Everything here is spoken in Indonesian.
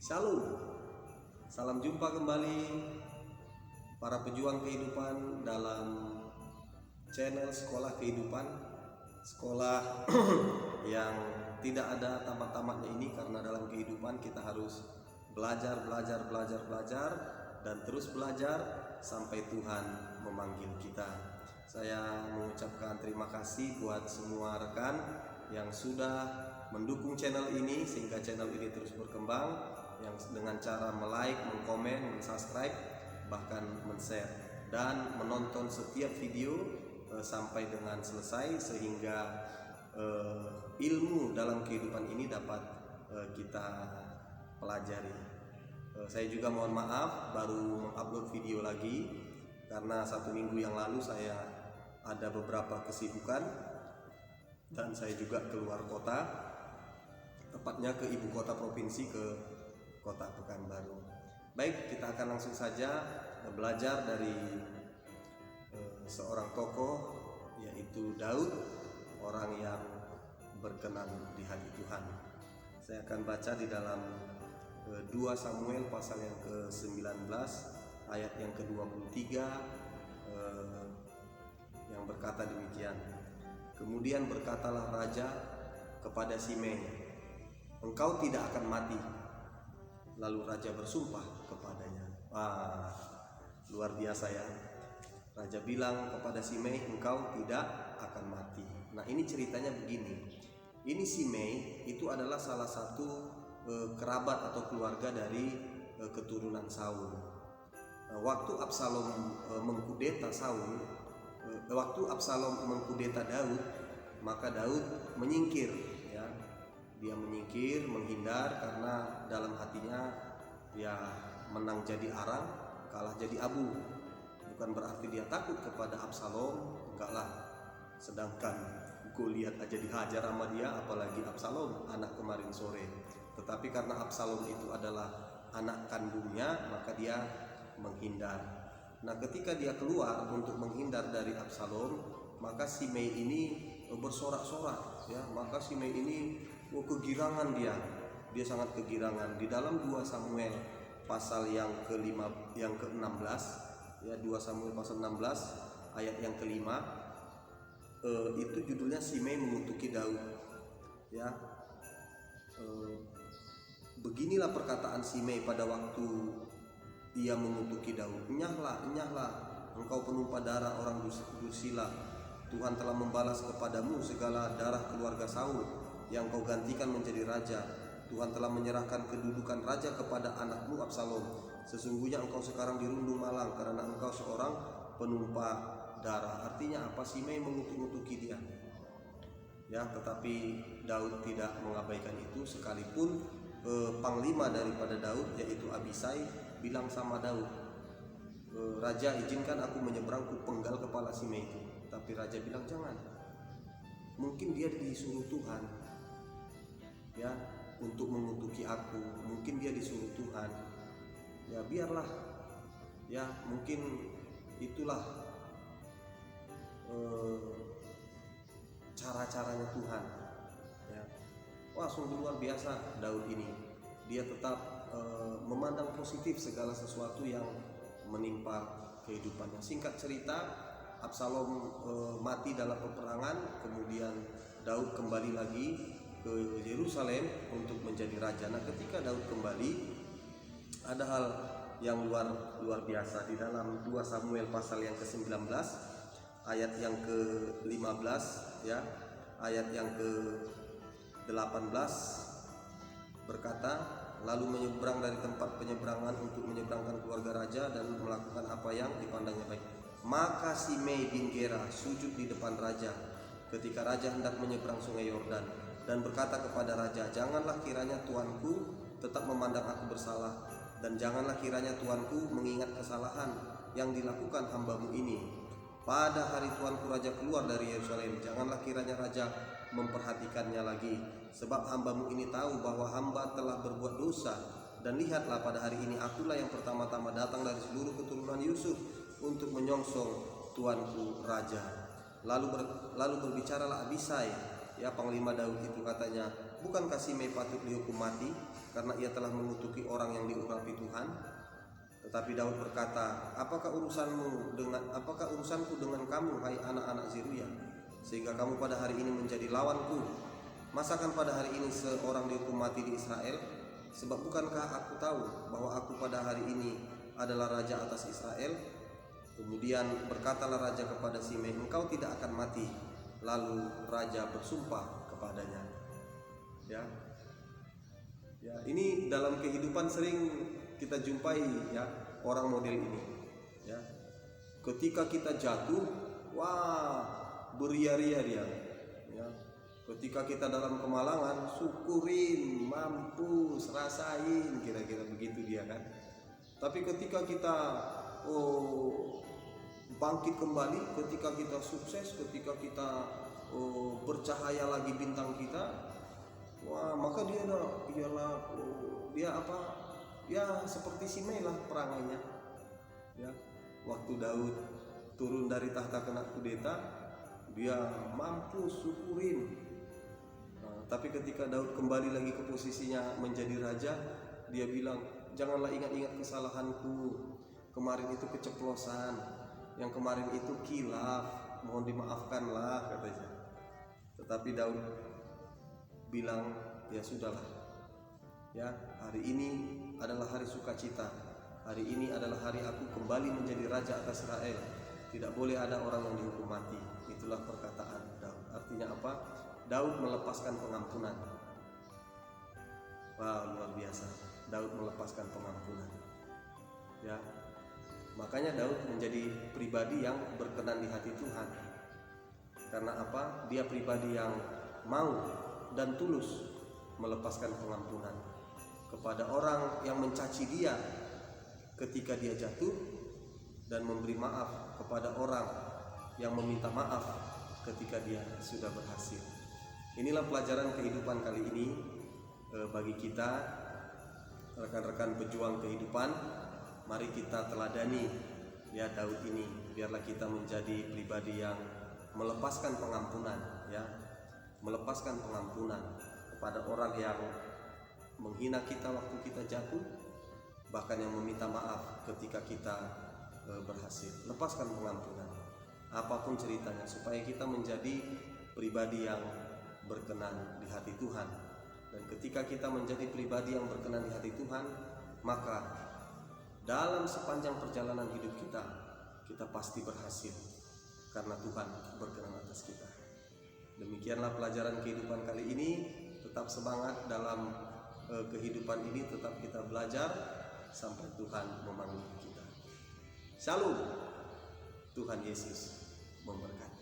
Shalom, salam jumpa kembali para pejuang kehidupan dalam channel Sekolah Kehidupan. Sekolah yang tidak ada tamat-tamatnya ini, karena dalam kehidupan kita harus belajar dan terus belajar sampai Tuhan memanggil kita. Saya mengucapkan terima kasih buat semua rekan yang sudah mendukung channel ini sehingga channel ini terus berkembang, yang dengan cara like, komen, subscribe, bahkan share dan menonton setiap video sampai dengan selesai, sehingga ilmu dalam kehidupan ini dapat kita pelajari. Saya juga mohon maaf baru mengupload video lagi karena 1 minggu yang lalu saya ada beberapa kesibukan dan saya juga keluar kota, tepatnya ke ibu kota provinsi, ke kota Pekanbaru. Baik, kita akan langsung saja belajar dari seorang tokoh, yaitu Daud, orang yang berkenan di hati Tuhan. Saya akan baca di dalam 2 Samuel pasal yang ke-19 ayat yang ke-23 yang berkata demikian. Kemudian berkatalah raja kepada Simei, "Engkau tidak akan mati." Lalu raja bersumpah kepadanya. Luar biasa ya. Raja bilang kepada Simei, "Engkau tidak akan mati." Nah, ini ceritanya begini. Ini Simei itu adalah salah satu kerabat atau keluarga dari keturunan Saul. Waktu Absalom mengkudeta Daud, maka Daud menyingkir, ya. Dia menyingkir, menghindar, karena dalam hatinya dia menang jadi arang, kalah jadi abu. Bukan berarti dia takut kepada Absalom, enggak lah. Sedangkan Goliat aja dihajar sama dia, apalagi Absalom, anak kemarin sore. Tetapi karena Absalom itu adalah anak kandungnya, maka dia menghindar. Nah, ketika dia keluar untuk menghindar dari Absalom, maka Simei ini bersorak-sorak, ya. Maka Simei ini kegirangan dia sangat kegirangan. Di dalam 2 Samuel pasal yang ke-16, ya, 2 Samuel pasal 16 ayat yang ke-5, itu judulnya Simei mengutuki Daud, ya. Beginilah perkataan Simei pada waktu ia mengutuki Daud. Enyahlah, engkau penumpah darah orang dursila. Tuhan telah membalas kepadamu segala darah keluarga Saul yang kau gantikan menjadi raja. Tuhan telah menyerahkan kedudukan raja kepada anakmu Absalom. Sesungguhnya engkau sekarang dirundung malang karena engkau seorang penumpah darah. Artinya apa? Simei mengutuk-ngutuki dia, ya. Tetapi Daud tidak mengabaikan itu, sekalipun panglima daripada Daud, yaitu Abisai, bilang sama Daud, "Raja, izinkan aku menyeberang, ku penggal kepala Simei itu." Tapi raja bilang, "Jangan. Mungkin dia disuruh Tuhan, ya, untuk mengutuki aku. Mungkin dia disuruh Tuhan. Ya, biarlah. Ya, mungkin itulah cara-caranya Tuhan." Ya. Wah, sungguh luar biasa Daud ini. Dia tetap memandang positif segala sesuatu yang menimpa kehidupannya. Singkat cerita, Absalom mati dalam peperangan. Kemudian Daud kembali lagi ke Yerusalem untuk menjadi raja. Nah, ketika Daud kembali, ada hal yang luar biasa di dalam 2 Samuel pasal yang ke-19 ayat yang ke-15, ya. Ayat yang ke-18 berkata, "Lalu menyeberang dari tempat penyeberangan untuk menyeberangkan keluarga raja dan melakukan apa yang dipandangnya baik. Maka Simei bin Gera sujud di depan raja ketika raja hendak menyeberang sungai Yordan dan berkata kepada raja, 'Janganlah kiranya tuanku tetap memandang aku bersalah, dan janganlah kiranya tuanku mengingat kesalahan yang dilakukan hambamu ini. Pada hari tuanku raja keluar dari Yerusalem, janganlah kiranya raja memperhatikannya lagi, sebab hambamu ini tahu bahwa hamba telah berbuat dosa. Dan lihatlah, pada hari ini akulah yang pertama-tama datang dari seluruh keturunan Yusuf untuk menyongsong tuanku raja.' Lalu berbicaralah Abisai, ya, panglima Daud itu, katanya, bukankah Simei patut dihukum mati karena ia telah mengutuki orang yang diurapi Tuhan? Tetapi Daud berkata, apakah urusanku dengan kamu, hai anak-anak Zeruya, sehingga kamu pada hari ini menjadi lawanku? Masakan pada hari ini seorang dihukum mati di Israel? Sebab bukankah aku tahu bahwa aku pada hari ini adalah raja atas Israel? Kemudian berkatalah raja kepada Simei, engkau tidak akan mati. Lalu raja bersumpah kepadanya. Ya, ini dalam kehidupan sering kita jumpai ya orang model ini. Ya, ketika kita jatuh, wah beria-ria dia. Ya, ketika kita dalam kemalangan, syukurin, mampus, rasain, kira-kira begitu dia kan. Tapi ketika kita bangkit kembali, ketika kita sukses, ketika kita bercahaya lagi bintang kita, wah maka dia seperti Simei lah perangainya. Ya, waktu Daud turun dari tahta kena kudeta, dia mampu syukurin. Tapi ketika Daud kembali lagi ke posisinya menjadi raja, dia bilang, janganlah ingat-ingat kesalahanku, kemarin itu keceplosan, yang kemarin itu kilaf, mohon dimaafkanlah, katanya. Tetapi Daud bilang, ya sudahlah, ya hari ini adalah hari sukacita, hari ini adalah hari aku kembali menjadi raja atas Israel, tidak boleh ada orang yang dihukum mati. Itulah perkataan Daud. Artinya apa? Daud melepaskan pengampunan. Wah, luar biasa, Daud melepaskan pengampunan. Ya, makanya Daud menjadi pribadi yang berkenan di hati Tuhan. Karena apa? Dia pribadi yang mau dan tulus melepaskan pengampunan kepada orang yang mencaci dia ketika dia jatuh, dan memberi maaf kepada orang yang meminta maaf ketika dia sudah berhasil. Inilah pelajaran kehidupan kali ini bagi kita rekan-rekan pejuang kehidupan. Mari kita teladani ya Daud ini, biarlah kita menjadi pribadi yang melepaskan pengampunan, ya, melepaskan pengampunan kepada orang yang menghina kita waktu kita jatuh, bahkan yang meminta maaf ketika kita berhasil. Lepaskan pengampunan, apapun ceritanya, supaya kita menjadi pribadi yang berkenan di hati Tuhan. Dan ketika kita menjadi pribadi yang berkenan di hati Tuhan, maka dalam sepanjang perjalanan hidup kita, kita pasti berhasil karena Tuhan berkenan atas kita. Demikianlah pelajaran kehidupan kali ini. Tetap semangat dalam kehidupan ini, tetap kita belajar sampai Tuhan memanggil kita. Shalom, Tuhan Yesus memberkati.